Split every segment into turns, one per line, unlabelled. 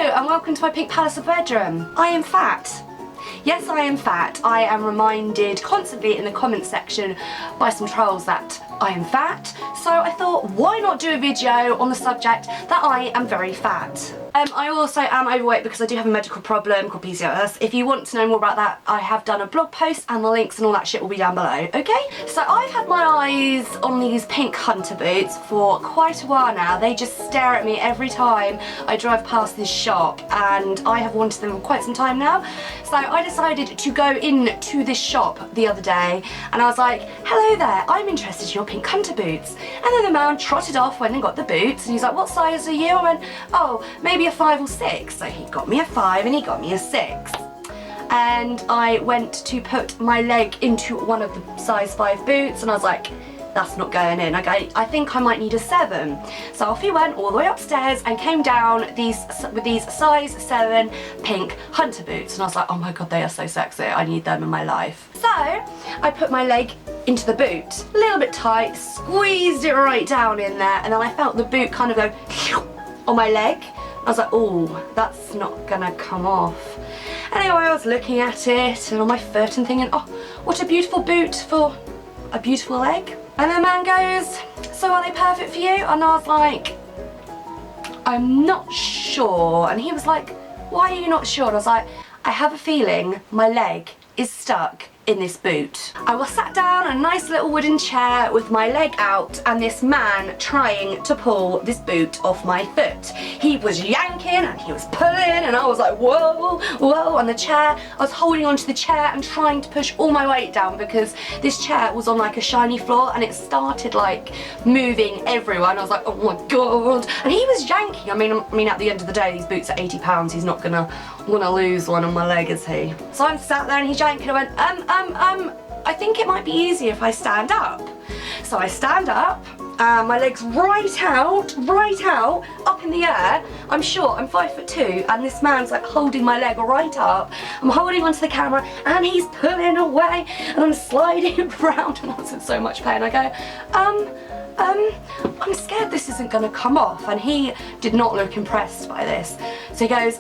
and welcome to my pink palace of bedroom. I am fat. Yes, I am fat. I am reminded constantly in the comments section by some trolls that I am fat. So I thought, why not do a video on the subject that I am very fat. I also am overweight because I do have a medical problem called PCOS. If you want to know more about that, I have done a blog post and the links and all that shit will be down below, okay? So I've had my eyes on these pink hunter boots for quite a while now. They just stare at me every time I drive past this shop, and I have wanted them for quite some time now. So I decided to go into this shop the other day and I was like, hello there, I'm interested in your pink hunter boots. And then the man trotted off, went and got the boots, and he's like, what size are you? I went, oh, maybe a 5 or 6. So he got me a 5 and he got me a 6. And I went to put my leg into one of the size 5 boots and I was like, that's not going in. I think I might need a 7. So off he went all the way upstairs and came down with these size 7 pink hunter boots. And I was like, oh my god, they are so sexy. I need them in my life. So I put my leg into the boot, a little bit tight, squeezed it right down in there, and then I felt the boot kind of go on my leg. I was like, oh, that's not gonna come off. Anyway, I was looking at it and on my foot and thinking, oh, what a beautiful boot for a beautiful leg. And the man goes, so are they perfect for you? And I was like, I'm not sure. And he was like, why are you not sure? And I was like, I have a feeling my leg is stuck in this boot. I was sat down on a nice little wooden chair with my leg out and this man trying to pull this boot off my foot. He was yanking and he was pulling and I was like, whoa, whoa, on the chair. I was holding onto the chair and trying to push all my weight down because this chair was on like a shiny floor and it started like moving everywhere and I was like, oh my god. And he was yanking. I mean at the end of the day, these boots are £80. He's not gonna wanna lose one on my leg, is he? So I'm sat there and he's yanking. I went, I think it might be easier if I stand up. So I stand up, my leg's right out, up in the air. I'm short, I'm 5'2", and this man's like holding my leg right up. I'm holding onto the camera and he's pulling away and I'm sliding around and I was in so much pain. I go, I'm scared this isn't gonna come off, and he did not look impressed by this. So he goes,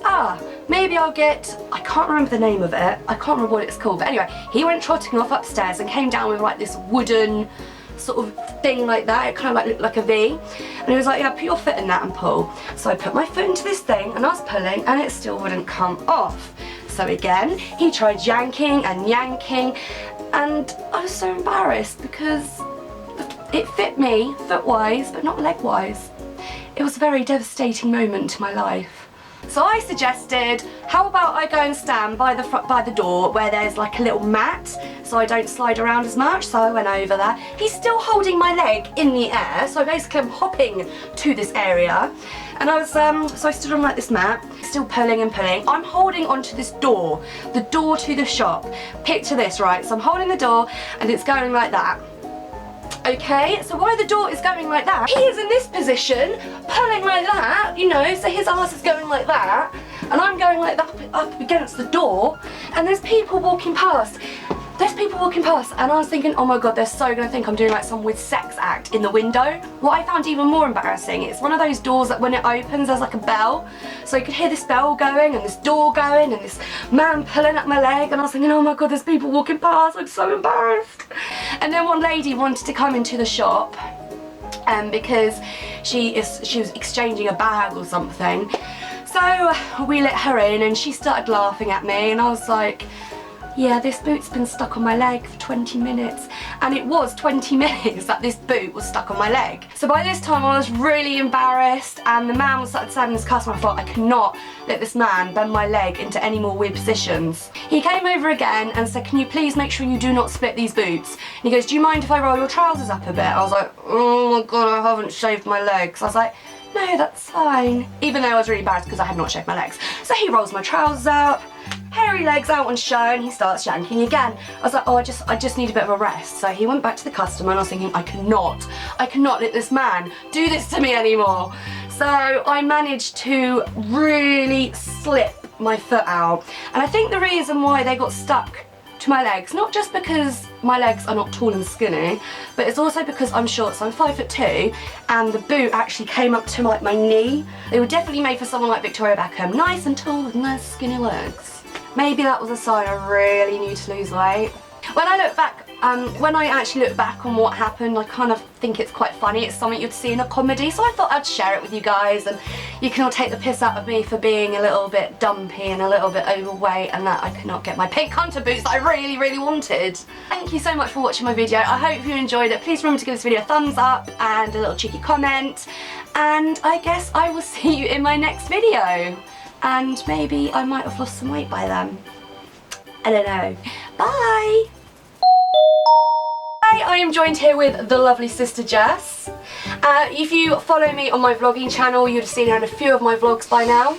maybe I'll get, I can't remember the name of it, I can't remember what it's called, but anyway, he went trotting off upstairs and came down with like this wooden sort of thing like that. It kind of like looked like a V, and he was like, yeah, put your foot in that and pull. So I put my foot into this thing and I was pulling and it still wouldn't come off. So again, he tried yanking and yanking, and I was so embarrassed because it fit me foot-wise, but not leg-wise. It was a very devastating moment to my life. So I suggested, how about I go and stand by the door where there's like a little mat so I don't slide around as much. So I went over there. He's still holding my leg in the air, so basically I'm hopping to this area. And I was, so I stood on like this mat, still pulling and pulling. I'm holding onto this door, the door to the shop. Picture this, right? So I'm holding the door and it's going like that. Okay, so while the door is going like that, he is in this position, pulling like that, you know, so his ass is going like that, and I'm going like that up against the door, and there's people walking past. And I was thinking, oh my god, they're so gonna think I'm doing like some weird sex act in the window. What I found even more embarrassing, it's one of those doors that when it opens, there's like a bell. So you could hear this bell going and this door going and this man pulling at my leg, and I was thinking, oh my god, there's people walking past, I'm so embarrassed. And then one lady wanted to come into the shop because she was exchanging a bag or something. So we let her in and she started laughing at me, and I was like, yeah, this boot's been stuck on my leg for 20 minutes. And it was 20 minutes that this boot was stuck on my leg. So by this time I was really embarrassed, and the man was started saying this customer, I thought, I cannot let this man bend my leg into any more weird positions. He came over again and said, can you please make sure you do not split these boots? And he goes, do you mind if I roll your trousers up a bit? I was like, oh my god, I haven't shaved my legs. I was like, no, that's fine. Even though I was really embarrassed because I had not shaved my legs. So he rolls my trousers up, hairy legs out on show, and he starts yanking again. I was like, oh, I just need a bit of a rest. So he went back to the customer and I was thinking, I cannot let this man do this to me anymore. So I managed to really slip my foot out. And I think the reason why they got stuck to my legs, not just because my legs are not tall and skinny, but it's also because I'm short, so I'm 5'2", and the boot actually came up to like my knee. They were definitely made for someone like Victoria Beckham, nice and tall with nice skinny legs. Maybe that was a sign I really need to lose weight. When I look back, when I actually look back on what happened, I kind of think it's quite funny. It's something you'd see in a comedy, so I thought I'd share it with you guys, and you can all take the piss out of me for being a little bit dumpy and a little bit overweight and that I could not get my pink hunter boots that I really, really wanted. Thank you so much for watching my video. I hope you enjoyed it. Please remember to give this video a thumbs up and a little cheeky comment, and I guess I will see you in my next video. And maybe I might have lost some weight by then. I don't know. Bye! I am joined here with the lovely sister Jess. If you follow me on my vlogging channel, you'd have seen her in a few of my vlogs by now.